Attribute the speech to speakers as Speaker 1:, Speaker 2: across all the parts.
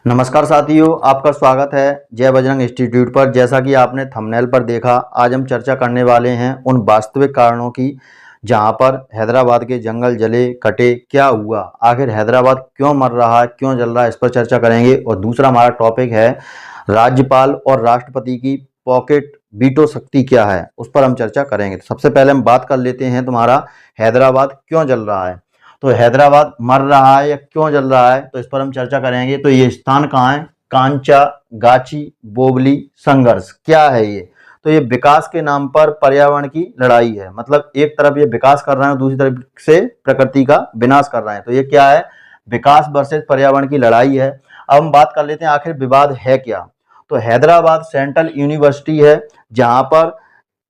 Speaker 1: नमस्कार साथियों, आपका स्वागत है जय बजरंग इंस्टीट्यूट पर। जैसा कि आपने थंबनेल पर देखा, आज हम चर्चा करने वाले हैं उन वास्तविक कारणों की जहां पर हैदराबाद के जंगल जले कटे, क्या हुआ, आखिर हैदराबाद क्यों मर रहा है, क्यों जल रहा है, इस पर चर्चा करेंगे। और दूसरा हमारा टॉपिक है राज्यपाल और राष्ट्रपति की पॉकेट वीटो शक्ति क्या है, उस पर हम चर्चा करेंगे। तो सबसे पहले हम बात कर लेते हैं तुम्हारा हैदराबाद क्यों जल रहा है। तो हैदराबाद मर रहा है या क्यों जल रहा है, तो इस पर हम चर्चा करेंगे। तो ये स्थान कहाँ है? कांचा, गाची, बोबली, संघर्ष, क्या है ये? तो ये विकास के नाम पर पर्यावरण की लड़ाई है। मतलब एक तरफ ये विकास कर रहे हैं, दूसरी तरफ से प्रकृति का विनाश कर रहे हैं। तो ये क्या है? विकास वर्सेस पर्यावरण की लड़ाई है। अब हम बात कर लेते हैं आखिर विवाद है क्या। तो हैदराबाद सेंट्रल यूनिवर्सिटी है जहां पर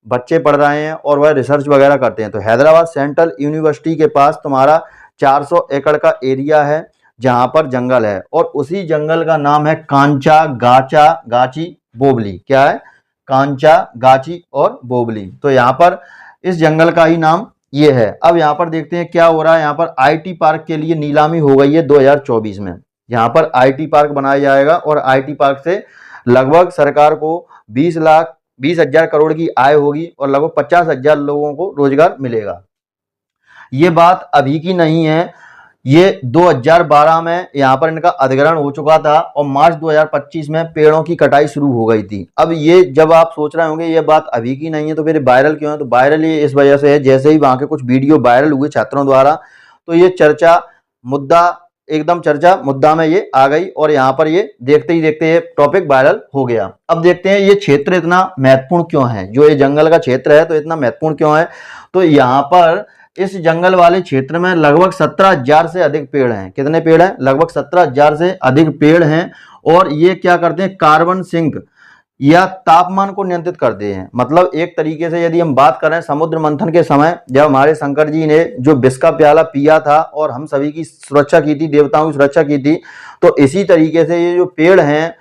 Speaker 1: बच्चे पढ़ रहे हैं और वह रिसर्च वगैरह करते हैं। तो हैदराबाद सेंट्रल यूनिवर्सिटी के पास तुम्हारा 400 एकड़ का एरिया है जहां पर जंगल है, और उसी जंगल का नाम है कांचा, गाचा, गाची, बोबली। क्या है? कांचा, गाची और बोबली। तो यहाँ पर इस जंगल का ही नाम ये है। अब यहाँ पर देखते हैं क्या हो रहा है। यहाँ पर आईटी पार्क के लिए नीलामी हो गई है 2024 में। यहाँ पर आईटी पार्क बनाया जाएगा और आईटी पार्क से लगभग सरकार को 20,20,000 करोड़ की आय होगी और लगभग 50,000 लोगों को रोजगार मिलेगा। ये बात अभी की नहीं है, ये 2012 में यहाँ पर इनका अधिग्रहण हो चुका था और मार्च 2025 में पेड़ों की कटाई शुरू हो गई थी। अब ये जब आप सोच रहे होंगे ये बात अभी की नहीं है तो फिर वायरल क्यों है, तो वायरल ये इस वजह से है, जैसे ही वहां के कुछ वीडियो वायरल हुए छात्रों द्वारा, तो ये चर्चा मुद्दा में ये आ गई और यहाँ पर ये देखते ही देखते ये टॉपिक वायरल हो गया। अब देखते हैं ये क्षेत्र इतना महत्वपूर्ण क्यों है, जो ये जंगल का क्षेत्र है तो इतना महत्वपूर्ण क्यों है। तो यहाँ पर इस जंगल वाले क्षेत्र में लगभग 17,000 से अधिक पेड़ हैं। कितने पेड़ हैं? लगभग 17,000 से अधिक पेड़ हैं। और ये क्या करते हैं? कार्बन सिंक या तापमान को नियंत्रित करते हैं। मतलब एक तरीके से यदि हम बात करें, समुद्र मंथन के समय जब हमारे शंकर जी ने जो विष का प्याला पिया था और हम सभी की सुरक्षा की थी, देवताओं की सुरक्षा की थी, तो इसी तरीके से ये जो पेड़ हैं,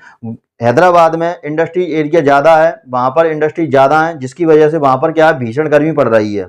Speaker 1: हैदराबाद में इंडस्ट्री एरिया ज्यादा है, वहां पर इंडस्ट्री ज्यादा है, जिसकी वजह से वहां पर क्या है? भीषण गर्मी पड़ रही है।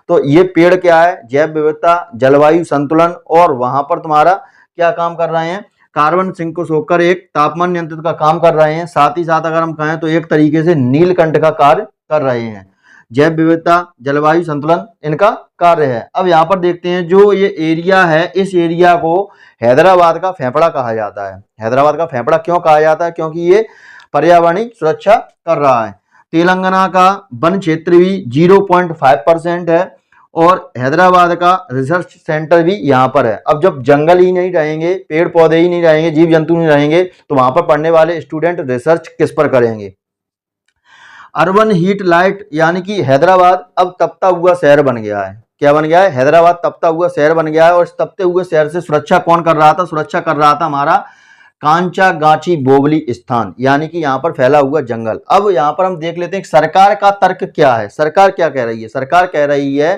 Speaker 1: तो ये पेड़ क्या है? जैव विविधता, जलवायु संतुलन, और वहां पर तुम्हारा क्या काम कर रहे हैं? कार्बन सिंक को सोखकर एक तापमान नियंत्रित का काम कर रहे हैं। साथ ही साथ अगर हम कहें तो एक तरीके से नीलकंठ का कार्य कर रहे हैं। जैव विविधता, जलवायु संतुलन इनका कार्य है। अब यहाँ पर देखते हैं जो ये एरिया है, इस एरिया को हैदराबाद का फेफड़ा कहा जाता है। हैदराबाद का फेफड़ा क्यों कहा जाता है? क्योंकि ये पर्यावरणीय सुरक्षा कर रहा है। तेलंगाना का वन क्षेत्र भी 0.5% है और हैदराबाद का रिसर्च सेंटर भी यहाँ पर है। अब जब जंगल ही नहीं रहेंगे, पेड़ पौधे ही नहीं रहेंगे, जीव जंतु नहीं रहेंगे, तो वहां पर पढ़ने वाले स्टूडेंट रिसर्च किस पर करेंगे? अर्बन हीट लाइट, यानी कि हैदराबाद अब तपता हुआ शहर बन गया है। क्या बन गया है? हैदराबाद तपता हुआ शहर बन गया है। और इस तपते हुए शहर से सुरक्षा कौन कर रहा था? सुरक्षा कर रहा था हमारा कांचा, गाची, बोबली स्थान, यानी कि यहाँ पर फैला हुआ जंगल। अब यहाँ पर हम देख लेते हैं सरकार का तर्क क्या है। सरकार क्या कह रही है? सरकार कह रही है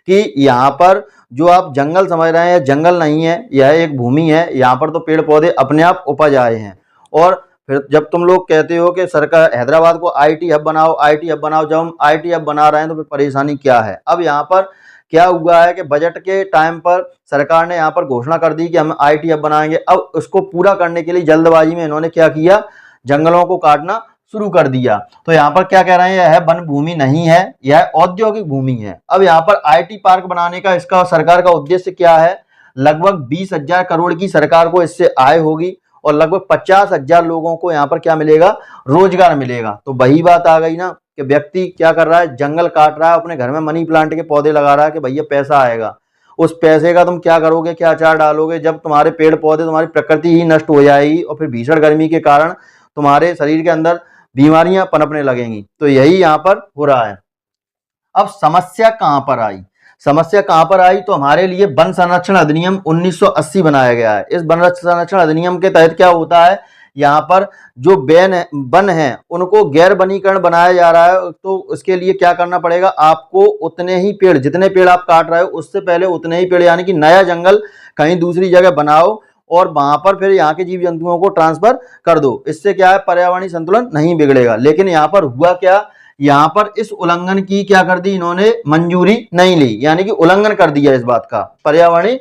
Speaker 1: कि यहाँ पर जो आप जंगल समझ रहे हैं, जंगल नहीं है, यह एक भूमि है। यहाँ पर तो पेड़ पौधे अपने आप उपज आए हैं। और फिर जब तुम लोग कहते हो कि सरकार हैदराबाद को आईटी हब बनाओ, आईटी हब बनाओ, जब हम आईटी हब बना रहे हैं तो फिर परेशानी क्या है? अब यहाँ पर क्या हुआ है कि बजट के टाइम पर सरकार ने यहाँ पर घोषणा कर दी कि हम आईटी हब बनाएंगे। अब उसको पूरा करने के लिए जल्दबाजी में इन्होंने क्या किया? जंगलों को काटना शुरू कर दिया। तो यहाँ पर क्या कह रहे हैं? यह वन भूमि नहीं है, यह औद्योगिक भूमि है। अब यहाँ पर आईटी पार्क बनाने का इसका सरकार का उद्देश्य क्या है? लगभग 20,000 करोड़ की सरकार को इससे आय होगी और लगभग 50,000 लोगों को यहाँ पर क्या मिलेगा? रोजगार मिलेगा। तो वही बात आ गई ना कि व्यक्ति क्या कर रहा है? जंगल काट रहा है, अपने घर में मनी प्लांट के पौधे लगा रहा है कि भैया पैसा आएगा। उस पैसे का तुम क्या करोगे? क्या अचार डालोगे? जब तुम्हारे पेड़ पौधे, तुम्हारी प्रकृति ही नष्ट हो जाएगी और फिर भीषण गर्मी के कारण तुम्हारे शरीर के अंदर बीमारियां पनपने लगेंगी। तो यही यहाँ पर हो रहा है। अब समस्या कहां पर आई? समस्या कहां पर आई? तो हमारे लिए वन संरक्षण अधिनियम 1980 बनाया गया है। इस वन संरक्षण अधिनियम के तहत क्या होता है? यहाँ पर जो वन है उनको गैर वनीकरण बनाया जा रहा है। तो उसके लिए क्या करना पड़ेगा? आपको उतने ही पेड़, जितने पेड़ आप काट रहे हो उससे पहले उतने ही पेड़, यानी कि नया जंगल कहीं दूसरी जगह बनाओ और वहां पर फिर यहाँ के जीव जंतुओं को ट्रांसफर कर दो। इससे क्या है? पर्यावरणीय संतुलन नहीं बिगड़ेगा। लेकिन यहाँ पर हुआ क्या? यहाँ पर इस उल्लंघन की क्या कर दी इन्होंने? मंजूरी नहीं ली, यानी कि उल्लंघन कर दिया इस बात का। पर्यावरणीय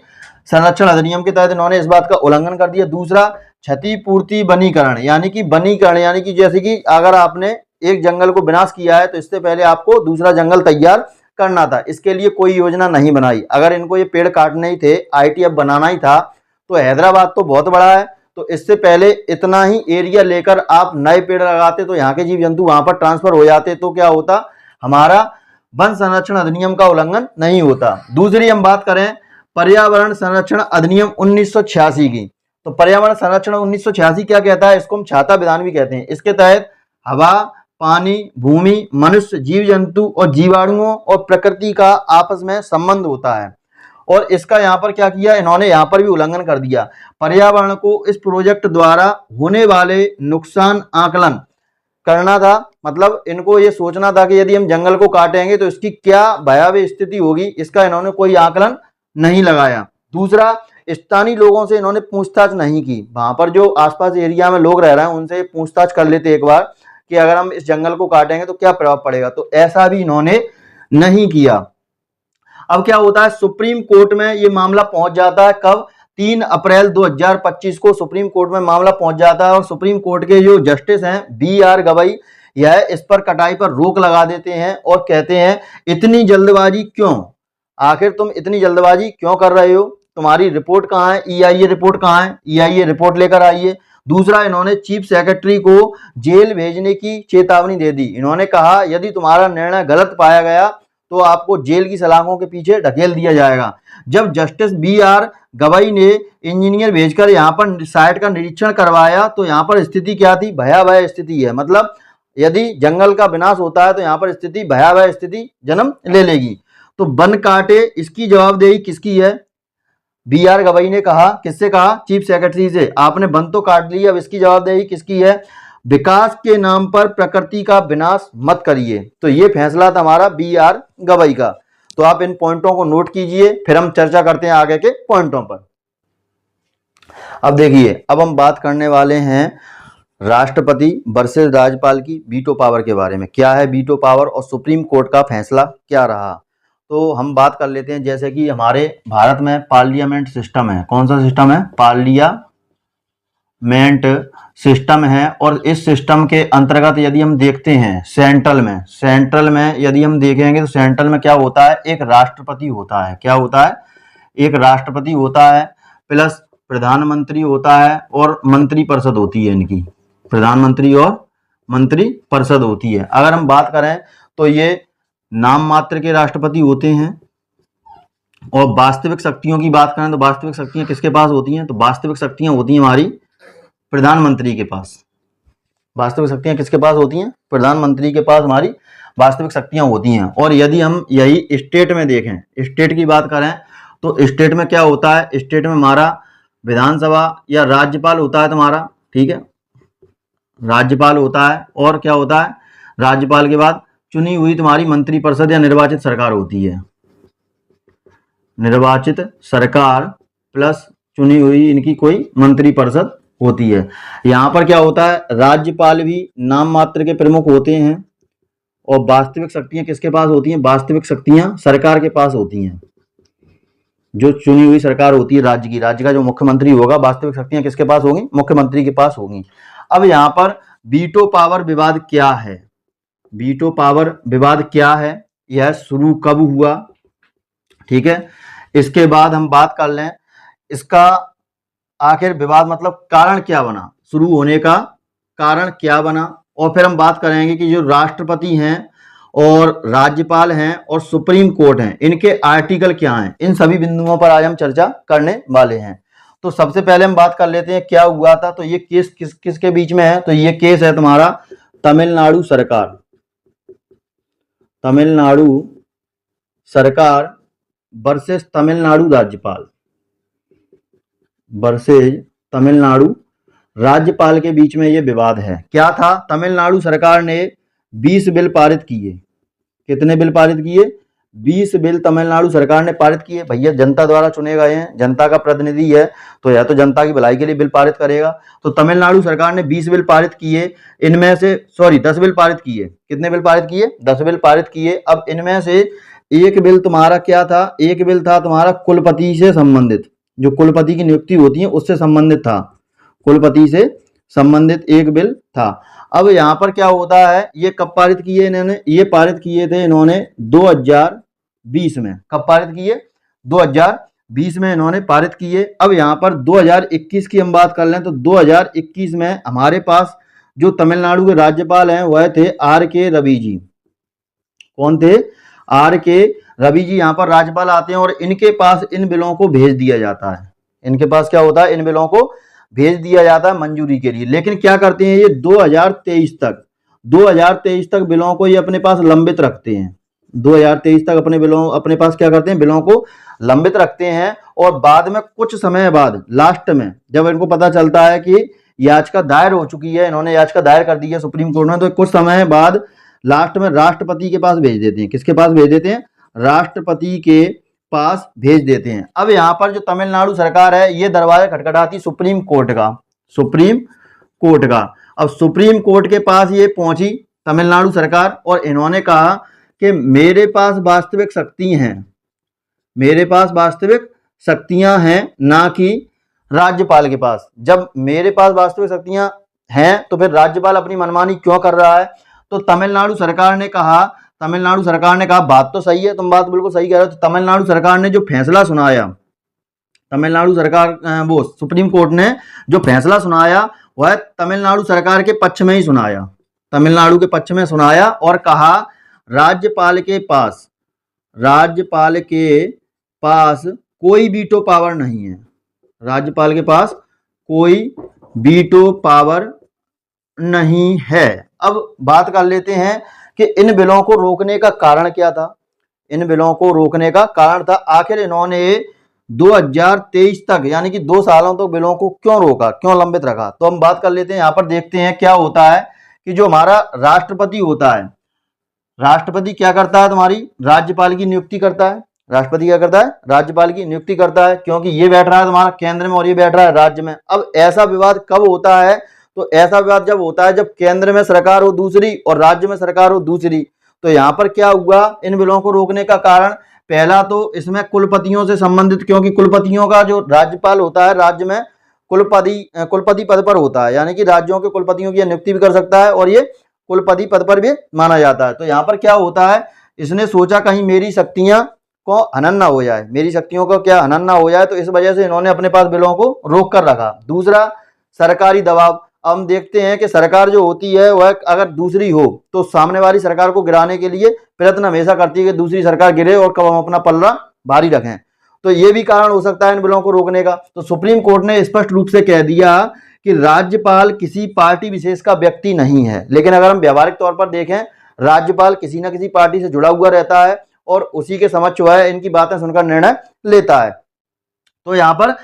Speaker 1: संरक्षण अधिनियम के तहत इन्होंने इस बात का उल्लंघन कर दिया। दूसरा क्षतिपूर्ति वनीकरण, यानी कि वनीकरण यानी कि जैसे कि अगर आपने एक जंगल को विनाश किया है तो इससे पहले आपको दूसरा जंगल तैयार करना था, इसके लिए कोई योजना नहीं बनाई। अगर इनको ये पेड़ काटने ही थे, आईटीएफ बनाना ही था, तो हैदराबाद तो बहुत बड़ा है, तो इससे पहले इतना ही एरिया लेकर आप नए पेड़ लगाते तो यहाँ के जीव जंतु वहां पर ट्रांसफर हो जाते, तो क्या होता, हमारा वन संरक्षण अधिनियम का उल्लंघन नहीं होता। दूसरी हम बात करें पर्यावरण संरक्षण अधिनियम 1986 की, तो पर्यावरण संरक्षण 1986 क्या कहता है, इसको हम छाता विधान भी कहते हैं। इसके तहत हवा, पानी, भूमि, मनुष्य, जीव जंतु और जीवाणुओं और प्रकृति का आपस में संबंध होता है, और इसका यहाँ पर क्या किया इन्होंने, यहाँ पर भी उल्लंघन कर दिया। पर्यावरण को इस प्रोजेक्ट द्वारा होने वाले नुकसान आकलन करना था, मतलब इनको ये सोचना था कि यदि हम जंगल को काटेंगे तो इसकी क्या भयावह स्थिति होगी, इसका इन्होंने कोई आकलन नहीं लगाया। दूसरा, स्थानीय लोगों से इन्होंने पूछताछ नहीं की, वहां पर जो आसपास एरिया में लोग रह रहे हैं उनसे पूछताछ कर लेते एक बार कि अगर हम इस जंगल को काटेंगे तो क्या प्रभाव पड़ेगा, तो ऐसा भी इन्होंने नहीं किया। अब क्या होता है, सुप्रीम कोर्ट में ये मामला पहुंच जाता है, कब, 3 अप्रैल 2025 को सुप्रीम कोर्ट में मामला पहुंच जाता है, और सुप्रीम कोर्ट के जो जस्टिस हैं BR गवई, यह इस पर कटाई पर रोक लगा देते हैं और कहते हैं इतनी जल्दबाजी क्यों, आखिर तुम इतनी जल्दबाजी क्यों कर रहे हो, तुम्हारी रिपोर्ट कहाँ है, EIA रिपोर्ट कहाँ है, EIA रिपोर्ट लेकर आइए। दूसरा, इन्होंने चीफ सेक्रेटरी को जेल भेजने की चेतावनी दे दी। इन्होंने कहा यदि तुम्हारा निर्णय गलत पाया गया तो आपको जेल की सलाखों के पीछे ढकेल दिया जाएगा। जब जस्टिस BR गवई ने इंजीनियर भेजकर यहाँ पर साइट का निरीक्षण करवाया तो यहाँ पर स्थिति क्या थी, भयावह स्थिति है, मतलब यदि जंगल का विनाश होता है तो यहाँ पर स्थिति भयावह स्थिति जन्म ले लेगी। तो वन काटे, इसकी जवाबदेही किसकी है, BR गवई ने कहा, किससे कहा, चीफ सेक्रेटरी से, आपने वन तो काट लिया, अब इसकी जवाबदेही किसकी है, विकास के नाम पर प्रकृति का विनाश मत करिए। तो ये फैसला था हमारा BR गवई का। तो आप इन पॉइंटों को नोट कीजिए, फिर हम चर्चा करते हैं आगे के पॉइंटों पर। अब देखिए, अब हम बात करने वाले हैं राष्ट्रपति वर्सेस राज्यपाल की वीटो पावर के बारे में। क्या है वीटो पावर और सुप्रीम कोर्ट का फैसला क्या रहा, तो हम बात कर लेते हैं। जैसे कि हमारे भारत में पार्लियामेंट सिस्टम है, कौन सा सिस्टम है, पार्लियामेंट सिस्टम है, और इस सिस्टम के अंतर्गत यदि हम देखते हैं सेंट्रल में यदि हम देखेंगे तो सेंट्रल में क्या होता है, एक राष्ट्रपति होता है, क्या होता है, एक राष्ट्रपति होता है, प्लस प्रधानमंत्री होता है और मंत्री परिषद होती है इनकी, प्रधानमंत्री और मंत्री परिषद होती है। अगर हम बात करें तो ये नाम मात्र के राष्ट्रपति होते हैं, और वास्तविक शक्तियों की बात करें तो वास्तविक शक्तियां किसके पास होती हैं, तो वास्तविक शक्तियां होती हैं हमारी प्रधानमंत्री के पास। वास्तविक शक्तियां किसके पास होती हैं, प्रधानमंत्री के पास हमारी वास्तविक शक्तियां होती हैं। और यदि हम यही स्टेट में देखें, स्टेट की बात करें तो स्टेट में क्या होता है, स्टेट में हमारा विधानसभा या राज्यपाल होता है तुम्हारा, ठीक है, राज्यपाल होता है, और क्या होता है, राज्यपाल के बाद चुनी हुई तुम्हारी मंत्री परिषद या निर्वाचित सरकार होती है, निर्वाचित सरकार प्लस चुनी हुई इनकी कोई मंत्री परिषद होती है। यहाँ पर क्या होता है, राज्यपाल भी नाम मात्र के प्रमुख होते हैं, और वास्तविक शक्तियां किसके पास होती हैं, वास्तविक शक्तियां सरकार के पास होती हैं, जो चुनी हुई सरकार होती है राज्य की, राज्य का जो मुख्यमंत्री होगा, वास्तविक शक्तियां किसके पास होगी, मुख्यमंत्री के पास होगी। अब यहाँ पर वीटो पावर विवाद क्या है, वीटो पावर विवाद क्या है, यह शुरू कब हुआ, ठीक है, इसके बाद हम बात कर लें इसका आखिर विवाद मतलब कारण क्या बना, शुरू होने का कारण क्या बना, और फिर हम बात करेंगे कि जो राष्ट्रपति हैं और राज्यपाल हैं और सुप्रीम कोर्ट हैं, इनके आर्टिकल क्या हैं, इन सभी बिंदुओं पर आज हम चर्चा करने वाले हैं। तो सबसे पहले हम बात कर लेते हैं क्या हुआ था। तो ये केस किसके बीच में है, तो ये केस है तुम्हारा तमिलनाडु सरकार, तमिलनाडु सरकार वर्सेस तमिलनाडु राज्यपाल, वर्सेस तमिलनाडु राज्यपाल के बीच में ये विवाद है। क्या था, तमिलनाडु सरकार ने 20 बिल पारित किए, कितने बिल पारित किए, 20 बिल तमिलनाडु सरकार ने पारित किए। भैया जनता द्वारा चुने गए हैं, जनता का प्रतिनिधि है, तो यह तो जनता की भलाई के लिए बिल पारित करेगा। तो तमिलनाडु सरकार ने 20 बिल पारित किए, इनमें से 10 बिल पारित किए, कितने बिल पारित किए, 10 बिल पारित किए। अब इनमें से एक बिल तुम्हारा क्या था, एक बिल था तुम्हारा कुलपति से संबंधित, जो कुलपति की नियुक्ति होती है उससे संबंधित था, कुलपति से संबंधित एक बिल था। अब यहाँ पर क्या होता है, ये कब पारित किए इन्होंने, ये पारित किए थे इन्होंने 2020 में। कब पारित किए, 2020 में इन्होंने पारित किए। अब यहाँ पर 2021 की हम बात कर लें तो 2021 में हमारे पास जो तमिलनाडु के राज्यपाल हैं वह थे आर के रवि जी। कौन थे, आर के रवि जी यहाँ पर राज्यपाल आते हैं और इनके पास इन बिलों को भेज दिया जाता है। इनके पास क्या होता है, इन बिलों को भेज दिया जाता है मंजूरी के लिए। लेकिन क्या करते हैं ये 2023 तक बिलों को ये अपने पास लंबित रखते हैं। 2023 तक अपने पास क्या करते हैं, बिलों को लंबित रखते हैं। और बाद में कुछ समय बाद लास्ट में जब इनको पता चलता है कि याचिका दायर हो चुकी है, इन्होंने याचिका दायर कर दी है सुप्रीम कोर्ट में, तो कुछ समय बाद लास्ट में राष्ट्रपति के पास भेज देते हैं। किसके पास भेज देते हैं, राष्ट्रपति के पास भेज देते हैं। अब यहाँ पर जो तमिलनाडु सरकार है ये दरवाजा खटखटाती सुप्रीम कोर्ट का। अब सुप्रीम कोर्ट के पास ये पहुंची तमिलनाडु सरकार और इन्होंने कहा कि मेरे पास वास्तविक शक्तियां हैं, ना कि राज्यपाल के पास। जब मेरे पास वास्तविक शक्तियां हैं तो फिर राज्यपाल अपनी मनमानी क्यों कर रहा है। तो तमिलनाडु सरकार ने कहा, बात तो सही है, तुम बात बिल्कुल सही कह रहे हो। तो तमिलनाडु सरकार ने जो फैसला सुनाया, सुप्रीम कोर्ट ने जो फैसला सुनाया वह तमिलनाडु सरकार के पक्ष में ही सुनाया, तमिलनाडु के पक्ष में सुनाया और कहा राज्यपाल के पास कोई वीटो पावर नहीं है। राज्यपाल के पास कोई वीटो पावर नहीं है। अब बात कर लेते हैं कि इन बिलों को रोकने का कारण क्या था। इन बिलों को रोकने का कारण था आखिर इन्होंने 2023 तक यानी कि 2 सालों तक बिलों को क्यों रोका, क्यों लंबित रखा। तो हम बात कर लेते हैं, यहाँ पर देखते हैं क्या होता है कि जो हमारा राष्ट्रपति होता है, राष्ट्रपति क्या करता है, तुम्हारी राज्यपाल की नियुक्ति करता है। राष्ट्रपति क्या करता है, राज्यपाल की नियुक्ति करता है, क्योंकि ये बैठ रहा है तुम्हारा केंद्र में और ये बैठ रहा है राज्य में। अब ऐसा विवाद कब होता है, तो ऐसा विवाद जब होता है जब केंद्र में सरकार हो दूसरी और राज्य में सरकार हो दूसरी। तो यहाँ पर क्या हुआ, इन बिलों को रोकने का कारण पहला तो इसमें कुलपतियों से संबंधित, क्योंकि कुलपतियों का जो राज्यपाल होता है राज्य में कुलपति पद पर होता है, यानी कि राज्यों के कुलपतियों की नियुक्ति भी कर सकता है और ये कुलपति पद पर भी माना जाता है। तो यहाँ पर क्या होता है, इसने सोचा कहीं मेरी शक्तियां को हनन ना हो जाए, मेरी शक्तियों को क्या हनन ना हो जाए, तो इस वजह से इन्होंने अपने पास बिलों को रोक कर रखा। दूसरा, सरकारी दबाव। अब हम देखते हैं कि सरकार जो होती है वह अगर दूसरी हो तो सामने वाली सरकार को गिराने के लिए प्रयत्न हमेशा करती है कि दूसरी सरकार गिरे और कब हम अपना पल्ला भारी रखें। तो ये भी कारण हो सकता है इन बिलों को रोकने का। तो सुप्रीम कोर्ट ने स्पष्ट रूप से कह दिया कि राज्यपाल किसी पार्टी विशेष का व्यक्ति नहीं है। लेकिन अगर हम व्यावहारिक तौर पर देखें, राज्यपाल किसी न किसी पार्टी से जुड़ा हुआ रहता है और उसी के समक्ष जो है इनकी बातें सुनकर निर्णय लेता है। तो यहाँ पर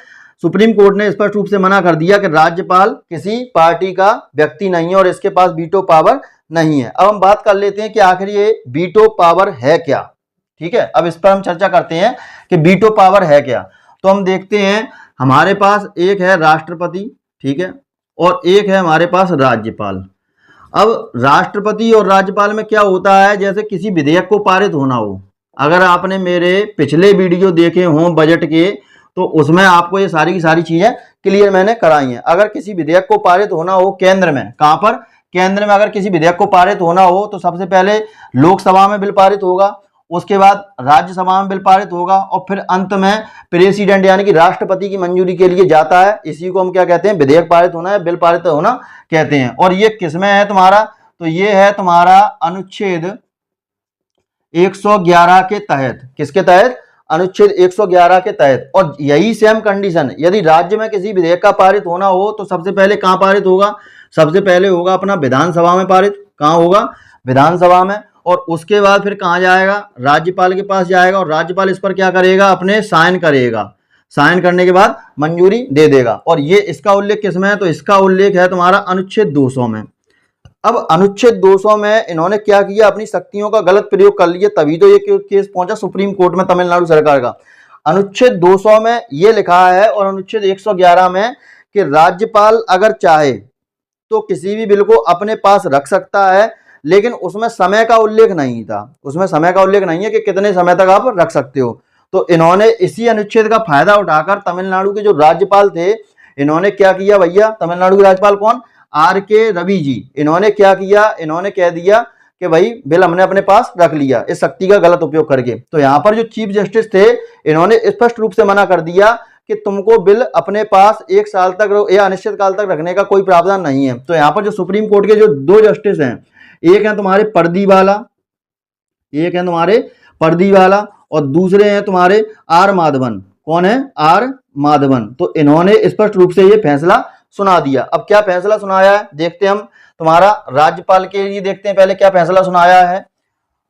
Speaker 1: सुप्रीम कोर्ट ने स्पष्ट रूप से मना कर दिया कि राज्यपाल किसी पार्टी का व्यक्ति नहीं है और इसके पास वीटो पावर नहीं है। अब हम बात कर लेते हैं कि आखिर ये वीटो पावर है क्या। ठीक है, अब इस पर हम चर्चा करते हैं कि वीटो पावर है क्या। तो हम देखते हैं, हमारे पास एक है राष्ट्रपति, ठीक है, और एक है हमारे पास राज्यपाल। अब राष्ट्रपति और राज्यपाल में क्या होता है, जैसे किसी विधेयक को पारित होना हो, अगर आपने मेरे पिछले वीडियो देखे हों बजट के, तो उसमें आपको ये सारी की सारी चीजें क्लियर मैंने कराई हैं। अगर किसी विधेयक को पारित होना हो केंद्र में, कहां पर, केंद्र में अगर किसी विधेयक को पारित होना हो तो सबसे पहले लोकसभा में बिल पारित होगा, उसके बाद राज्यसभा में बिल पारित होगा और फिर अंत में प्रेसिडेंट यानी कि राष्ट्रपति की मंजूरी के लिए जाता है। इसी को हम क्या कहते हैं, विधेयक पारित होना है, बिल पारित होना कहते हैं। और ये किसमें है तुम्हारा, तो ये है तुम्हारा अनुच्छेद 111 के तहत। किसके तहत, अनुच्छेद 111 के तहत। और यही सेम कंडीशन यदि राज्य में किसी विधेयक का पारित होना हो तो सबसे पहले कहां पारित होगा, सबसे पहले होगा अपना विधानसभा में पारित। कहां होगा, विधानसभा में। और उसके बाद फिर कहां जाएगा, राज्यपाल के पास जाएगा और राज्यपाल इस पर क्या करेगा, अपने साइन करेगा। साइन करने के बाद मंजूरी दे देगा। और ये इसका उल्लेख किसमें है, तो इसका उल्लेख है तुम्हारा अनुच्छेद 200 में। अब अनुच्छेद 200 में इन्होंने क्या किया, अपनी शक्तियों का गलत प्रयोग कर लिया, तभी तो ये केस पहुंचा सुप्रीम कोर्ट में तमिलनाडु सरकार का। अनुच्छेद 200 में ये लिखा है और अनुच्छेद 111 में कि राज्यपाल अगर चाहे तो किसी भी बिल को अपने पास रख सकता है, लेकिन उसमें समय का उल्लेख नहीं था। उसमें समय का उल्लेख नहीं है कि कितने समय तक आप रख सकते हो। तो इन्होंने इसी अनुच्छेद का फायदा उठाकर तमिलनाडु के जो राज्यपाल थे, इन्होंने क्या किया भैया, तमिलनाडु के राज्यपाल कौन, RK रवि जी, इन्होंने क्या किया, इन्होंने कह दिया कि भाई बिल हमने अपने पास रख लिया इस शक्ति का गलत उपयोग करके। तो यहाँ पर जो चीफ जस्टिस थे इन्होंने स्पष्ट रूप से मना कर दिया कि तुमको बिल अपने पास 1 साल तक या अनिश्चित काल तक रखने का कोई प्रावधान नहीं है। तो यहाँ पर जो सुप्रीम कोर्ट के जो 2 जस्टिस हैं, एक है तुम्हारे पर्दीवाला, एक है तुम्हारे पर्दीवाला और दूसरे हैं तुम्हारे R माधवन। कौन है, R माधवन। तो इन्होंने स्पष्ट रूप से ये फैसला सुना दिया। अब क्या फैसला सुनाया है देखते हैं हम, तुम्हारा राज्यपाल के लिए देखते हैं पहले क्या फैसला सुनाया है,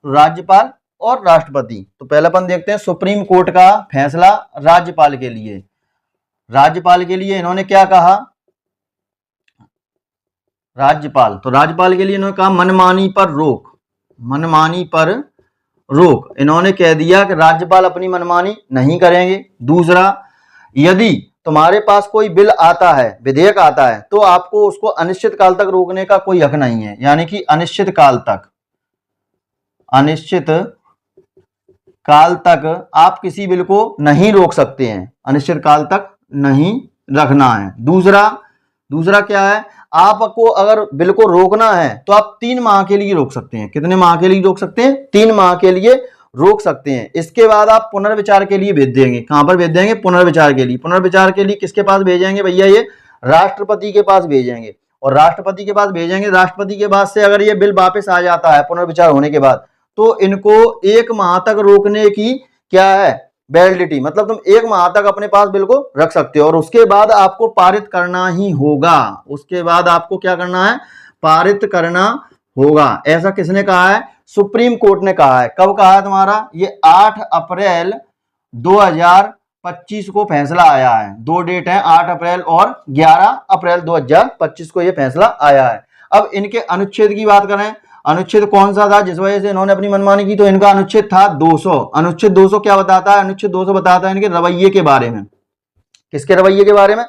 Speaker 1: राज्यपाल और राष्ट्रपति। तो पहले अपन देखते हैं सुप्रीम कोर्ट का फैसला राज्यपाल के लिए। राज्यपाल के लिए इन्होंने क्या कहा, राज्यपाल, तो राज्यपाल के लिए इन्होंने कहा मनमानी पर रोक, मनमानी पर रोक। इन्होंने कह दिया कि राज्यपाल अपनी मनमानी नहीं करेंगे। दूसरा, यदि तुम्हारे पास कोई बिल आता है, विधेयक आता है, तो आपको उसको अनिश्चित काल तक रोकने का कोई हक नहीं है। यानी कि अनिश्चित काल तक, अनिश्चित काल तक आप किसी बिल को नहीं रोक सकते हैं, अनिश्चित काल तक नहीं रखना है। दूसरा क्या है, आपको अगर बिल को रोकना है तो आप 3 माह के लिए रोक सकते हैं। कितने माह के लिए रोक सकते हैं, 3 माह के लिए रोक सकते हैं। इसके बाद आप पुनर्विचार के लिए भेज देंगे। कहां पर भेज देंगे, पुनर्विचार के लिए। पुनर्विचार के लिए किसके पास भेजेंगे भैया, ये राष्ट्रपति के पास भेजेंगे। और राष्ट्रपति के पास भेजेंगे, राष्ट्रपति के पास से अगर ये बिल वापस आ जाता है पुनर्विचार होने के बाद, तो इनको 1 माह तक रोकने की क्या है, वैलिडिटी, मतलब तुम 1 माह तक अपने पास बिल को रख सकते हो और उसके बाद आपको पारित करना ही होगा। उसके बाद आपको क्या करना है, पारित करना होगा। ऐसा किसने कहा है, सुप्रीम कोर्ट ने कहा है। कब कहा है तुम्हारा, ये 8 अप्रैल 2025 को फैसला आया है। 2 डेट है, 8 अप्रैल और 11 अप्रैल 2025 को ये फैसला आया है। अब इनके अनुच्छेद की बात करें, अनुच्छेद कौन सा था जिस वजह से इन्होंने अपनी मनमानी की, तो इनका अनुच्छेद था 200। अनुच्छेद 200 क्या बताता है, अनुच्छेद 200 बताता है इनके रवैये के बारे में। किसके रवैये के बारे में,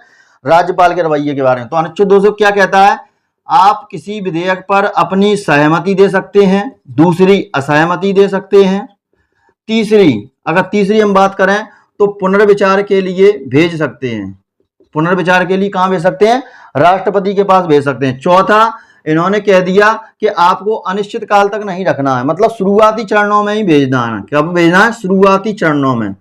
Speaker 1: राज्यपाल के रवैये के बारे में। तो अनुच्छेद 200 क्या कहता है, आप किसी विधेयक पर अपनी सहमति दे सकते हैं, दूसरी असहमति दे सकते हैं, तीसरी, अगर तीसरी हम बात करें तो पुनर्विचार के लिए भेज सकते हैं। पुनर्विचार के लिए कहां भेज सकते हैं, राष्ट्रपति के पास भेज सकते हैं। चौथा, इन्होंने कह दिया कि आपको अनिश्चित काल तक नहीं रखना है, मतलब शुरुआती चरणों में ही भेजना है। कब भेजना है, शुरुआती चरणों में।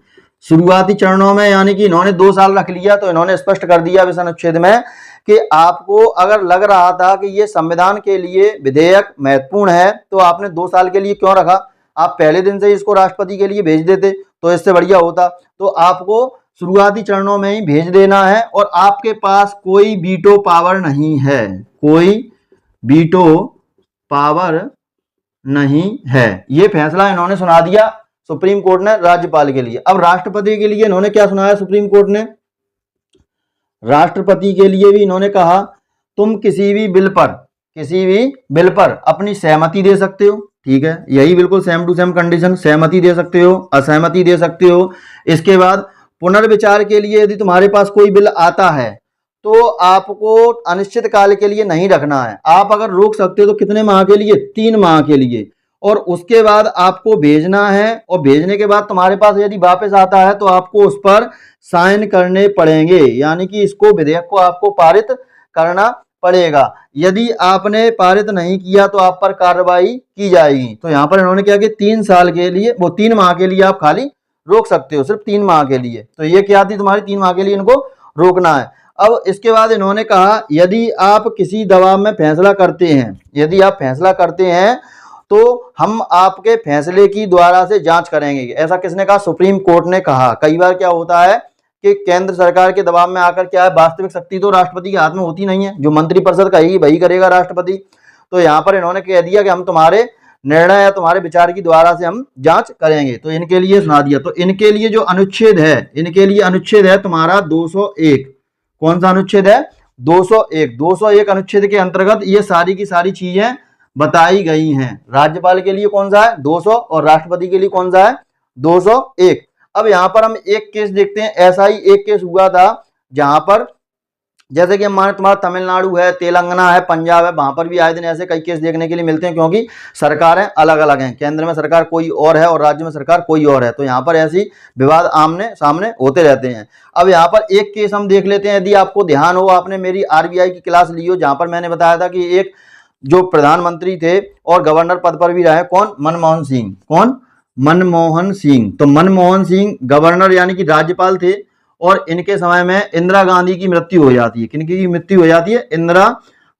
Speaker 1: शुरुआती चरणों में यानी कि इन्होंने 2 साल रख लिया, तो इन्होंने स्पष्ट कर दिया इस अनुच्छेद में कि आपको अगर लग रहा था कि ये संविधान के लिए विधेयक महत्वपूर्ण है, तो आपने 2 साल के लिए क्यों रखा, आप पहले दिन से इसको राष्ट्रपति के लिए भेज देते तो इससे बढ़िया होता। तो आपको शुरुआती चरणों में ही भेज देना है और आपके पास कोई वीटो पावर नहीं है, कोई वीटो पावर नहीं है। ये फैसला इन्होंने सुना दिया सुप्रीम कोर्ट ने राज्यपाल के लिए। अब राष्ट्रपति के लिए इन्होंने क्या सुनाया सुप्रीम कोर्ट ने, राष्ट्रपति के लिए भी इन्होंने कहा तुम किसी भी बिल पर अपनी सहमति दे सकते हो। ठीक है, यही बिल्कुल सेम टू सेम कंडीशन, सहमति दे सकते हो, असहमति दे सकते हो। इसके बाद पुनर्विचार के लिए यदि तुम्हारे पास कोई बिल आता है तो आपको अनिश्चित काल के लिए नहीं रखना है। आप अगर रोक सकते हो तो कितने माह के लिए, 3 माह के लिए। और उसके बाद आपको भेजना है और भेजने के बाद तुम्हारे पास यदि वापस आता है तो आपको उस पर साइन करने पड़ेंगे, यानी कि इसको विधेयक को आपको पारित करना पड़ेगा। यदि आपने पारित नहीं किया तो आप पर कार्रवाई की जाएगी। तो यहाँ पर इन्होंने क्या कि 3 साल के लिए, वो 3 माह के लिए आप खाली रोक सकते हो, सिर्फ 3 माह के लिए। तो ये क्या थी तुम्हारी, 3 माह के लिए इनको रोकना है। अब इसके बाद इन्होंने कहा यदि आप किसी दबाव में फैसला करते हैं, यदि आप फैसला करते हैं तो हम आपके फैसले की द्वारा से जांच करेंगे। ऐसा किसने कहा, सुप्रीम कोर्ट ने कहा। कई बार क्या होता है कि केंद्र सरकार के दबाव में आकर क्या है, वास्तविक शक्ति तो राष्ट्रपति के हाथ में होती नहीं है, जो मंत्रिपरिषद कहेगी वही करेगा राष्ट्रपति। तो यहाँ पर इन्होंने कह दिया कि हम तुम्हारे निर्णय या तुम्हारे विचार की द्वारा से हम जांच करेंगे। तो इनके लिए सुना दिया। तो इनके लिए जो अनुच्छेद है, इनके लिए अनुच्छेद है तुम्हारा 201। कौन सा अनुच्छेद है, 201। 201 अनुच्छेद के अंतर्गत ये सारी की सारी चीजें बताई गई हैं। राज्यपाल के लिए कौन सा है, 200, और राष्ट्रपति के लिए कौन सा है, 201। अब यहां पर हम एक केस देखते हैं। ऐसा ही एक केस हुआ था जहां पर जैसे कि हम माने तुम्हारा तमिलनाडु है, तेलंगाना है, पंजाब है, वहां पर भी आए दिन ऐसे कई केस देखने के लिए मिलते हैं, क्योंकि सरकारें अलग अलग हैं, केंद्र में सरकार कोई और है और राज्य में सरकार कोई और है, तो यहाँ पर ऐसी विवाद आमने सामने होते रहते हैं। अब यहाँ पर एक केस हम देख लेते हैं, यदि आपको ध्यान हो, आपने मेरी आरबीआई की क्लास ली हो, जहां पर मैंने बताया था कि एक जो प्रधानमंत्री थे और गवर्नर पद पर भी रहे, कौन, मनमोहन सिंह, कौन, मनमोहन सिंह। तो मनमोहन सिंह गवर्नर यानी कि राज्यपाल थे, और इनके समय में इंदिरा गांधी की मृत्यु हो जाती है। किनकी की मृत्यु हो जाती है? इंदिरा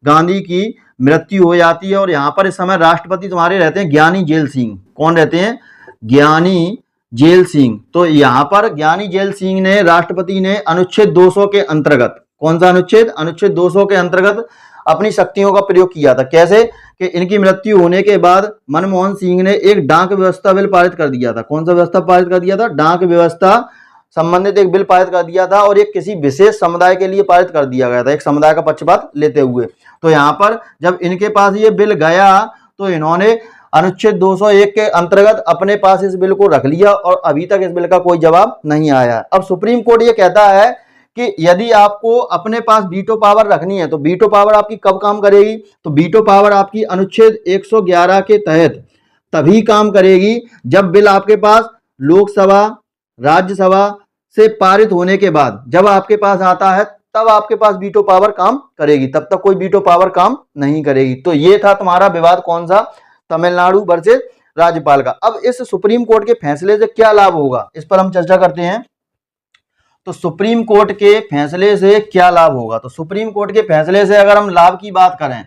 Speaker 1: गांधी की मृत्यु हो जाती है। और यहाँ पर इस समय राष्ट्रपति तुम्हारे रहते हैं ज्ञानी जेल सिंह। कौन रहते हैं? ज्ञानी जेल सिंह। तो यहाँ पर ज्ञानी जेल सिंह ने, राष्ट्रपति ने अनुच्छेद 200 के अंतर्गत, कौन सा अनुच्छेद? अनुच्छेद 200 के अंतर्गत अपनी शक्तियों का प्रयोग किया था। कैसे? कि इनकी मृत्यु होने के बाद मनमोहन सिंह ने एक डाक व्यवस्था बिल पारित कर दिया था। कौन सा व्यवस्था पारित कर दिया था? डाक व्यवस्था संबंधित एक बिल पारित कर दिया था, और एक किसी विशेष समुदाय के लिए पारित कर दिया गया था, एक समुदाय का पक्षपात लेते हुए। तो यहाँ पर जब इनके पास ये बिल गया तो इन्होंने अनुच्छेद 201 के अंतर्गत अपने पास इस बिल को रख लिया, और अभी तक इस बिल का कोई जवाब नहीं आया। अब सुप्रीम कोर्ट ये कहता है कि यदि आपको अपने पास वीटो पावर रखनी है, तो वीटो पावर आपकी कब काम करेगी? तो वीटो पावर आपकी अनुच्छेद 111 के तहत तभी काम करेगी जब बिल आपके पास लोकसभा, राज्यसभा से पारित होने के बाद जब आपके पास आता है, तब आपके पास वीटो पावर काम करेगी, तब तक कोई वीटो पावर काम नहीं करेगी। तो ये था तुम्हारा विवाद, कौन सा? तमिलनाडु वर्सेस राज्यपाल का। अब इस सुप्रीम कोर्ट के फैसले से क्या लाभ होगा, इस पर हम चर्चा करते हैं। तो सुप्रीम कोर्ट के फैसले से क्या लाभ होगा? तो सुप्रीम कोर्ट के फैसले से अगर हम लाभ की बात करें,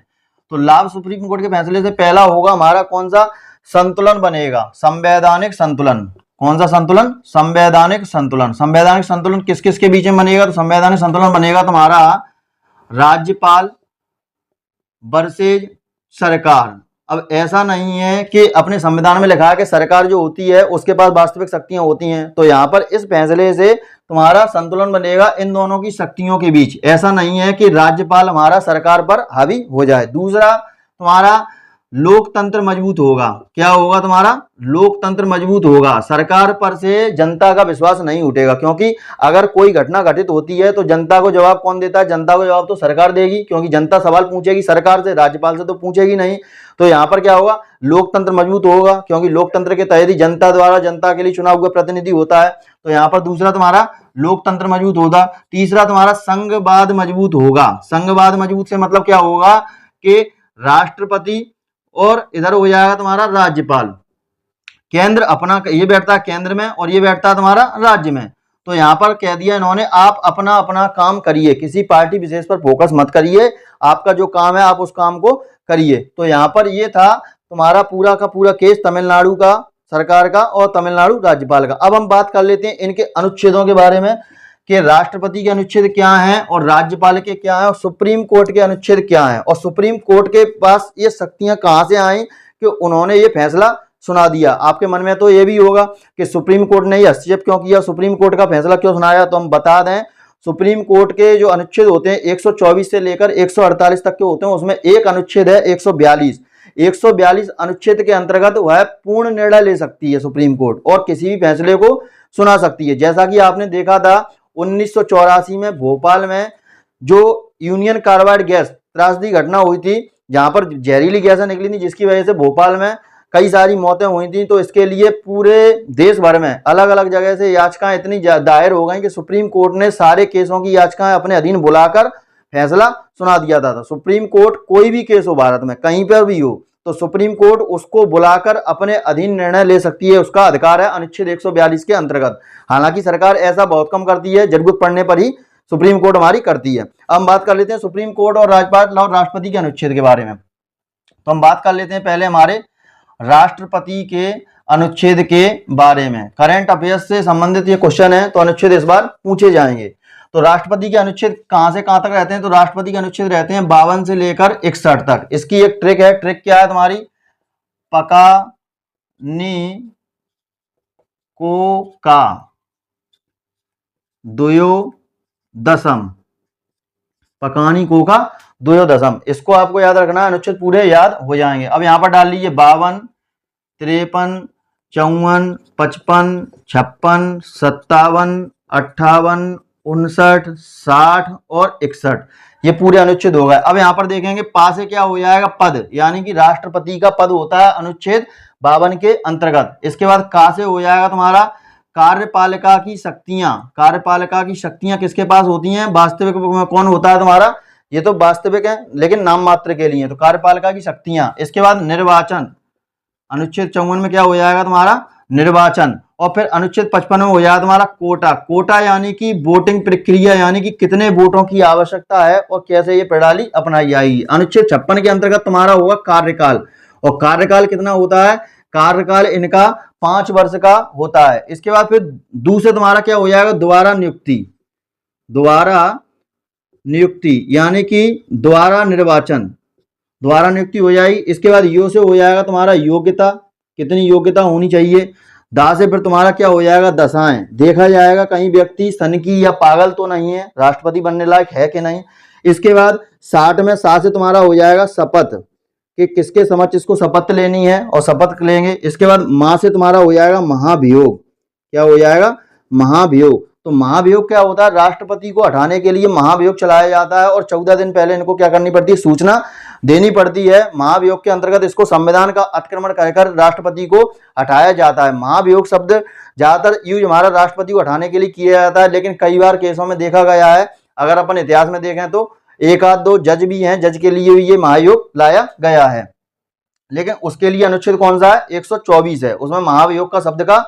Speaker 1: तो लाभ सुप्रीम कोर्ट के फैसले से पहला होगा हमारा, कौन सा? संतुलन बनेगा, संवैधानिक संतुलन। कौन सा संतुलन? संवैधानिक संतुलन। संवैधानिक संतुलन किस किस के बीच में बनेगा? तो संवैधानिक संतुलन बनेगा तुम्हारा राज्यपाल वर्सेज सरकार। अब ऐसा नहीं है कि अपने संविधान में लिखा है कि सरकार जो होती है उसके पास वास्तविक शक्तियां होती हैं, तो यहां पर इस फैसले से तुम्हारा संतुलन बनेगा इन दोनों की शक्तियों के बीच। ऐसा नहीं है कि राज्यपाल हमारा सरकार पर हावी हो जाए। दूसरा, तुम्हारा लोकतंत्र मजबूत होगा। क्या होगा? तुम्हारा लोकतंत्र मजबूत होगा, सरकार पर से जनता का विश्वास नहीं उठेगा, क्योंकि अगर कोई घटना घटित होती है तो जनता को जवाब कौन देता है? जनता को जवाब तो सरकार देगी, क्योंकि जनता सवाल पूछेगी सरकार से, राज्यपाल से तो पूछेगी नहीं। तो यहाँ पर क्या होगा? लोकतंत्र मजबूत होगा, क्योंकि लोकतंत्र के तहत ही जनता द्वारा जनता के लिए चुना हुआ प्रतिनिधि होता है। तो यहाँ पर दूसरा तुम्हारा लोकतंत्र मजबूत होगा। तीसरा तुम्हारा संघवाद मजबूत होगा। संघवाद मजबूत से मतलब क्या होगा कि राष्ट्रपति और इधर हो जाएगा तुम्हारा राज्यपाल, केंद्र अपना, ये बैठता है केंद्र में और ये बैठता है तुम्हारा राज्य में। तो यहाँ पर कह दिया इन्होंने, आप अपना अपना काम करिए, किसी पार्टी विशेष पर फोकस मत करिए, आपका जो काम है आप उस काम को करिए। तो यहाँ पर ये था तुम्हारा पूरा का पूरा केस तमिलनाडु का सरकार का और तमिलनाडु राज्यपाल का। अब हम बात कर लेते हैं इनके अनुच्छेदों के बारे में कि राष्ट्रपति के अनुच्छेद क्या हैं और राज्यपाल के क्या हैं और सुप्रीम कोर्ट के अनुच्छेद क्या हैं, और सुप्रीम कोर्ट के पास ये शक्तियां कहां से आई कि उन्होंने ये फैसला सुना दिया। आपके मन में तो ये भी होगा कि सुप्रीम कोर्ट ने हस्तक्षेप क्यों किया, सुप्रीम कोर्ट का फैसला क्यों सुनाया। तो हम बता दें, सुप्रीम कोर्ट के जो अनुच्छेद होते हैं 124 से लेकर 148 तक के होते हैं, उसमें एक अनुच्छेद है 142। 142 अनुच्छेद के अंतर्गत वह पूर्ण निर्णय ले सकती है सुप्रीम कोर्ट और किसी भी फैसले को सुना सकती है। जैसा कि आपने देखा था 1984 में भोपाल में जो यूनियन कार्बाइड गैस त्रासदी घटना हुई थी, जहां पर जहरीली गैसें निकली थी, जिसकी वजह से भोपाल में कई सारी मौतें हुई थी। तो इसके लिए पूरे देश भर में अलग अलग जगह से याचिकाएं इतनी दायर हो गई कि सुप्रीम कोर्ट ने सारे केसों की याचिकाएं अपने अधीन बुलाकर फैसला सुना दिया था। सुप्रीम कोर्ट कोई भी केस हो भारत में कहीं पर भी हो, तो सुप्रीम कोर्ट उसको बुलाकर अपने अधीन निर्णय ले सकती है, उसका अधिकार है अनुच्छेद 142 के अंतर्गत। हालांकि सरकार ऐसा बहुत कम करती है, जरूरत पड़ने पर ही सुप्रीम कोर्ट हमारी करती है। अब हम बात कर लेते हैं सुप्रीम कोर्ट और राज्यपाल और राष्ट्रपति के अनुच्छेद के बारे में। तो हम बात कर लेते हैं पहले हमारे राष्ट्रपति के अनुच्छेद के बारे में। करंट अफेयर्स से संबंधित ये क्वेश्चन है, तो अनुच्छेद इस बार पूछे जाएंगे। तो राष्ट्रपति के अनुच्छेद कहां से कहां तक रहते हैं? तो राष्ट्रपति के अनुच्छेद रहते हैं 52 से लेकर 61 तक। इसकी एक ट्रिक है, ट्रिक क्या है तुम्हारी? पकानी को का द्वयोदशम, पकानी को का द्वयोदशम, इसको आपको याद रखना है, अनुच्छेद पूरे याद हो जाएंगे। अब यहां पर डाल लीजिए 52, 53, 54, 55, 56, 57, 58, 59, 60 और 61, ये पूरे अनुच्छेद हो गए। अब यहाँ पर देखेंगे पा से क्या हो जाएगा, पद, यानी कि राष्ट्रपति का पद होता है अनुच्छेद 52 के अंतर्गत। इसके बाद का से हो जाएगा तुम्हारा कार्यपालिका की शक्तियां। कार्यपालिका की शक्तियां किसके पास होती हैं, वास्तविक में कौन होता है तुम्हारा, ये तो वास्तविक है लेकिन नाम मात्र के लिए, तो कार्यपालिका की शक्तियां। इसके बाद निर्वाचन, अनुच्छेद 54 में क्या हो जाएगा तुम्हारा, निर्वाचन। और फिर अनुच्छेद 55 में हो जाएगा तुम्हारा कोटा। कोटा यानी कि वोटिंग प्रक्रिया, यानी कि कितने वोटों की आवश्यकता है और कैसे ये प्रणाली अपनाई जाएगी। अनुच्छेद 56 के अंतर्गत तुम्हारा होगा कार्यकाल, और कार्यकाल कितना होता है, कार्यकाल इनका 5 वर्ष का होता है। इसके बाद फिर दूसरे तुम्हारा क्या हो जाएगा, दोबारा नियुक्ति, दोबारा नियुक्ति यानी कि दोबारा निर्वाचन, दोबारा नियुक्ति हो जाएगी। इसके बाद यो से हो जाएगा तुम्हारा योग्यता, कितनी योग्यता होनी चाहिए। दा से फिर तुम्हारा क्या हो जाएगा, दशाएं, देखा जाएगा कहीं व्यक्ति सनकी या पागल तो नहीं है, राष्ट्रपति बनने लायक है कि नहीं। इसके बाद 60 में सा से तुम्हारा हो जाएगा शपथ, कि किसके समक्ष इसको शपथ लेनी है और शपथ लेंगे। इसके बाद मां से तुम्हारा हो जाएगा महाभियोग, क्या हो जाएगा, महाभियोग। तो महाभियोग क्या होता है, राष्ट्रपति को हटाने के लिए महाभियोग चलाया जाता है और 14 दिन पहले इनको क्या करनी पड़ती है, सूचना देनी पड़ती है। महाभियोग के अंतर्गत इसको संविधान का अतिक्रमण कर राष्ट्रपति को हटाया जाता है। महाभियोग शब्द ज्यादातर यूज हमारा राष्ट्रपति को हटाने के लिए किया जाता है, लेकिन कई बार केसों में देखा गया है, अगर अपन इतिहास में देखें तो एक आध दो जज भी हैं, जज के लिए भी ये महाभियोग लाया गया है। लेकिन उसके लिए अनुच्छेद कौन सा है, 124 है, उसमें महाभियोग का शब्द का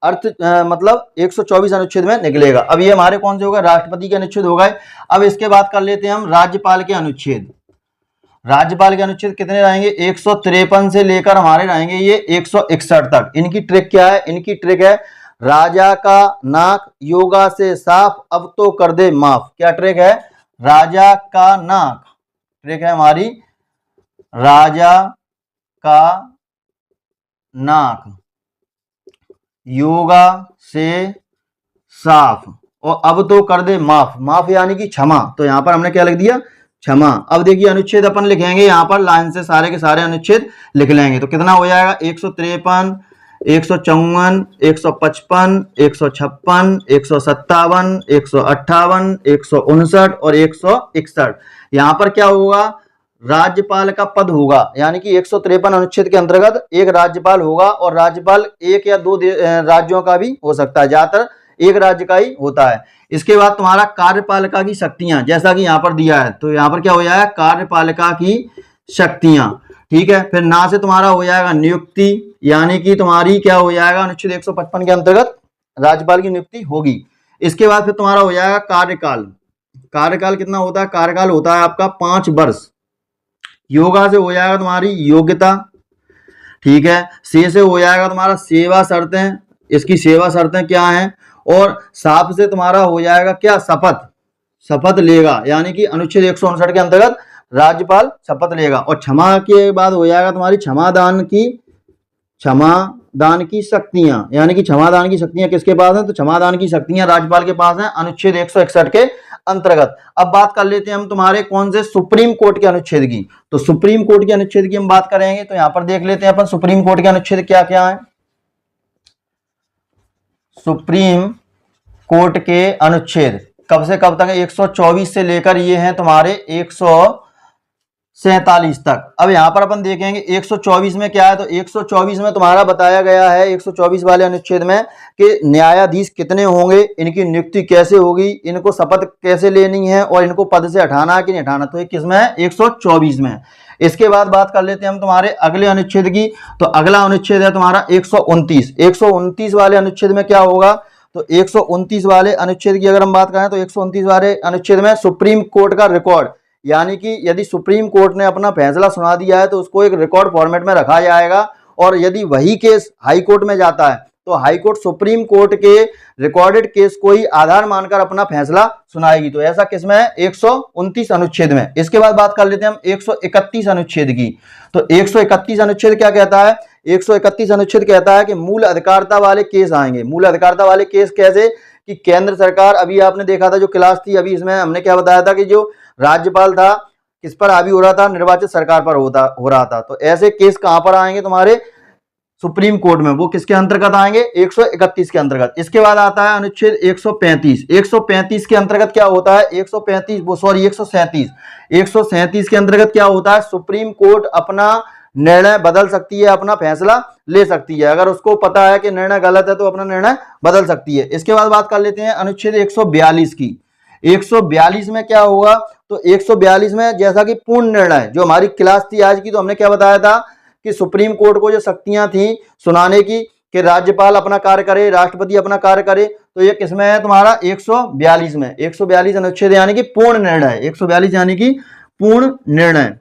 Speaker 1: अर्थ मतलब 124 अनुच्छेद में निकलेगा। अब ये हमारे कौन से होगा, राष्ट्रपति के अनुच्छेद हो गए। अब इसके बाद कर लेते हैं हम राज्यपाल के अनुच्छेद। राज्यपाल के अनुच्छेद कितने रहेंगे, 153 से लेकर हमारे रहेंगे ये 161 तक। इनकी ट्रिक क्या है, इनकी ट्रिक है राजा का नाक योगा से साफ अब तो कर दे माफ। क्या ट्रिक है, राजा का नाक, ट्रिक है हमारी राजा का नाक योगा से साफ और अब तो कर दे माफ। माफ यानी कि क्षमा, तो यहां पर हमने क्या लिख दिया, क्षमा। अब देखिए अनुच्छेद अपन लिखेंगे यहाँ पर लाइन से सारे के सारे अनुच्छेद लिख लेंगे, तो कितना हो जाएगा, 153, 154, 155, 156, 157, 158, 159 और 161। यहाँ पर क्या होगा, राज्यपाल का पद होगा, यानी कि 153 अनुच्छेद के अंतर्गत एक राज्यपाल होगा, और राज्यपाल एक या दो राज्यों का भी हो सकता है, ज्यादातर एक राज्य का ही होता है। इसके बाद तुम्हारा कार्यपालिका की शक्तियां, जैसा कि यहाँ पर दिया है, तो यहाँ पर क्या हो जाएगा, कार्यपालिका की शक्तियां, ठीक है। फिर ना से तुम्हारा हो जाएगा नियुक्ति, यानी कि तुम्हारी क्या हो जाएगा, अनुच्छेद 155 के अंतर्गत राज्यपाल की नियुक्ति होगी। इसके बाद फिर तुम्हारा हो जाएगा कार्यकाल। कार्यकाल कितना होता है, कार्यकाल होता है आपका 5 वर्ष। योगा से हो जाएगा तुम्हारी योग्यता, ठीक है। से हो जाएगा तुम्हारा सेवा शर्तें, इसकी सेवा शर्तें क्या हैं। और साफ से तुम्हारा हो जाएगा क्या, शपथ, शपथ लेगा, यानी कि अनुच्छेद 159 के अंतर्गत राज्यपाल शपथ लेगा। और क्षमा के बाद हो जाएगा तुम्हारी क्षमादान की शक्तियां, यानी कि क्षमादान की शक्तियां किसके पास है, तो क्षमादान की शक्तियां राज्यपाल के पास हैं, अनुच्छेद 161 के अंतर्गत। अब बात कर लेते हैं हम तुम्हारे कौन से, सुप्रीम कोर्ट के अनुच्छेद की। तो सुप्रीम कोर्ट के अनुच्छेद की हम बात करेंगे, तो यहां पर देख लेते हैं अपन सुप्रीम कोर्ट के अनुच्छेद क्या क्या है। सुप्रीम कोर्ट के अनुच्छेद कब से कब तक है, 124 से लेकर ये हैं तुम्हारे 147 तक। अब यहां पर अपन देखेंगे 124 में क्या है, तो 124 में तुम्हारा बताया गया है 124 वाले अनुच्छेद में कि न्यायाधीश कितने होंगे, इनकी नियुक्ति कैसे होगी, इनको शपथ कैसे लेनी है और इनको पद से हटाना है कि नहीं हटाना, तो ये किसमें है, 124 में। इसके बाद बात कर लेते हैं हम तुम्हारे अगले अनुच्छेद की। तो अगला अनुच्छेद है तुम्हारा 129। 129 वाले अनुच्छेद में क्या होगा, तो 129 वाले अनुच्छेद की अगर हम बात करें तो 129 वाले अनुच्छेद में सुप्रीम कोर्ट का रिकॉर्ड, यानी कि यदि सुप्रीम कोर्ट ने अपना फैसला सुना दिया है तो उसको एक रिकॉर्ड फॉर्मेट में रखा जाएगा, और यदि वही केस हाई कोर्ट में जाता है तो हाई कोर्ट सुप्रीम कोर्ट के रिकॉर्डेड केस को ही आधार मानकर अपना फैसला सुनाएगी। तो ऐसा किसमें है, 129 अनुच्छेद में। इसके बाद बात कर लेते हैं हम 131 अनुच्छेद की। तो 131 अनुच्छेद क्या कहता है, 131 अनुच्छेद कहता है कि मूल अधिकारिता वाले केस आएंगे। मूल अधिकारिता वाले केस कैसे, कि केंद्र सरकार, अभी आपने देखा था जो क्लास थी अभी, इसमें हमने क्या बताया था कि जो राज्यपाल था किस पर हावी हो रहा था, निर्वाचित सरकार पर हो रहा था। तो ऐसे केस कहां पर आएंगे, तुम्हारे सुप्रीम कोर्ट में, वो किसके अंतर्गत आएंगे, 131 के अंतर्गत। इसके बाद आता है अनुच्छेद 135। 135 के अंतर्गत क्या होता है, 137 के अंतर्गत क्या होता है, सुप्रीम कोर्ट अपना निर्णय बदल सकती है, अपना फैसला ले सकती है। अगर उसको पता है कि निर्णय गलत है तो अपना निर्णय बदल सकती है। इसके बाद बात कर लेते हैं अनुच्छेद 142 की। 142 में क्या होगा, तो 142 में जैसा कि पूर्ण निर्णय, जो हमारी क्लास थी आज की, तो हमने क्या बताया था कि सुप्रीम कोर्ट को जो शक्तियां थी सुनाने की, कि राज्यपाल अपना कार्य करे, राष्ट्रपति अपना कार्य करे, तो ये किसमें है तुम्हारा, 142 में। 142 अनुच्छेद यानी कि पूर्ण निर्णय, 142 यानी कि पूर्ण निर्णय।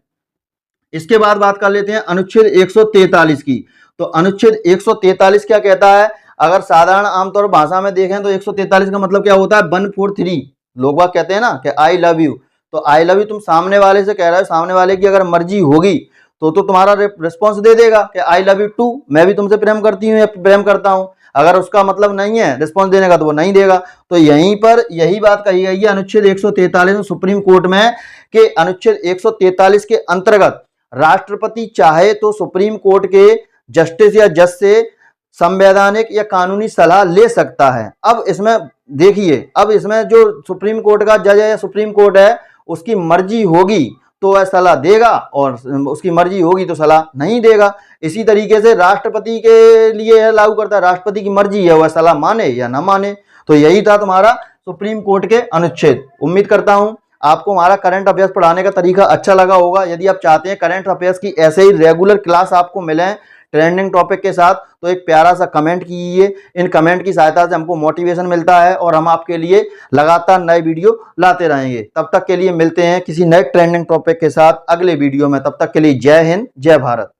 Speaker 1: इसके बाद बात कर लेते हैं अनुच्छेद 143 की। तो अनुच्छेद 143 क्या कहता है, अगर साधारण आमतौर भाषा में देखें तो 143 का मतलब क्या होता है, 143। लोग बाग कहते हैं ना कि आई लव यू, तो आई लव यू तुम सामने वाले से कह रहे हो, सामने वाले की अगर मर्जी होगी तो तुम्हारा रिस्पॉन्स दे देगा कि आई लव यू टू, मैं भी तुमसे प्रेम करती हूँ या प्रेम करता हूँ। अगर उसका मतलब नहीं है रिस्पॉन्स देने का तो वो नहीं देगा। तो यहीं पर यही बात कही गई है अनुच्छेद 143 में सुप्रीम कोर्ट में, कि अनुच्छेद 143 के अंतर्गत राष्ट्रपति चाहे तो सुप्रीम कोर्ट के जस्टिस या जज से संवैधानिक या कानूनी सलाह ले सकता है। अब इसमें देखिए, अब इसमें जो सुप्रीम कोर्ट का जज है या सुप्रीम कोर्ट है, उसकी मर्जी होगी तो वह सलाह देगा और उसकी मर्जी होगी तो सलाह नहीं देगा। इसी तरीके से राष्ट्रपति के लिए यह लागू करता है, राष्ट्रपति की मर्जी है वह सलाह माने या ना माने। तो यही था तुम्हारा सुप्रीम कोर्ट के अनुच्छेद। उम्मीद करता हूं आपको हमारा करंट अफेयर्स पढ़ाने का तरीका अच्छा लगा होगा। यदि आप चाहते हैं करंट अफेयर्स की ऐसे ही रेगुलर क्लास आपको मिले ट्रेंडिंग टॉपिक के साथ, तो एक प्यारा सा कमेंट कीजिए। इन कमेंट की सहायता से हमको मोटिवेशन मिलता है और हम आपके लिए लगातार नए वीडियो लाते रहेंगे। तब तक के लिए मिलते हैं किसी नए ट्रेंडिंग टॉपिक के साथ अगले वीडियो में। तब तक के लिए जय हिंद, जय भारत।